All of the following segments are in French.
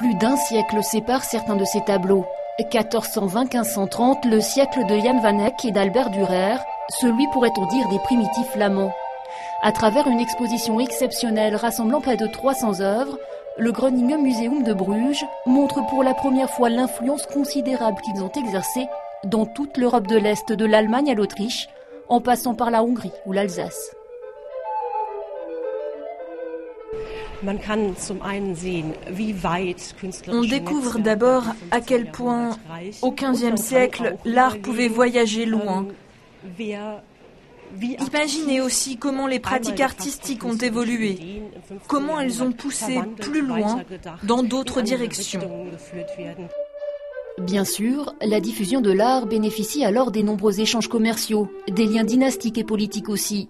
Plus d'un siècle sépare certains de ces tableaux. 1420-1530, le siècle de Jan van Eyck et d'Albert Dürer, celui, pourrait-on dire, des primitifs flamands. À travers une exposition exceptionnelle rassemblant près de 300 œuvres, le Groningen Museum de Bruges montre pour la première fois l'influence considérable qu'ils ont exercée dans toute l'Europe de l'Est, de l'Allemagne à l'Autriche, en passant par la Hongrie ou l'Alsace. On découvre d'abord à quel point, au XVe siècle, l'art pouvait voyager loin. Imaginez aussi comment les pratiques artistiques ont évolué, comment elles ont poussé plus loin dans d'autres directions. Bien sûr, la diffusion de l'art bénéficie alors des nombreux échanges commerciaux, des liens dynastiques et politiques aussi.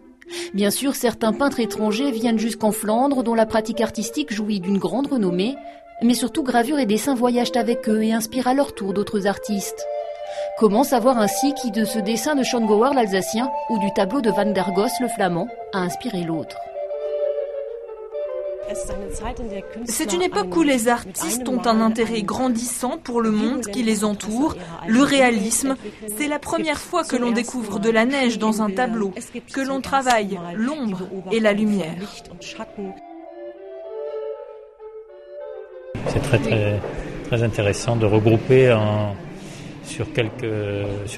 Bien sûr, certains peintres étrangers viennent jusqu'en Flandre, dont la pratique artistique jouit d'une grande renommée, mais surtout gravure et dessin voyagent avec eux et inspirent à leur tour d'autres artistes. Comment savoir ainsi qui de ce dessin de Schongauer l'Alsacien ou du tableau de Van der Goes le Flamand a inspiré l'autre? C'est une époque où les artistes ont un intérêt grandissant pour le monde qui les entoure, le réalisme. C'est la première fois que l'on découvre de la neige dans un tableau, que l'on travaille l'ombre et la lumière. C'est très intéressant de regrouper sur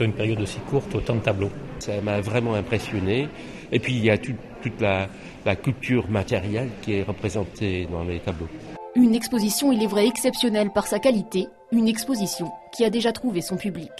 une période aussi courte autant de tableaux. Ça m'a vraiment impressionné. Et puis il y a toute la culture matérielle qui est représentée dans les tableaux. Une exposition, il est vrai, exceptionnelle par sa qualité, une exposition qui a déjà trouvé son public.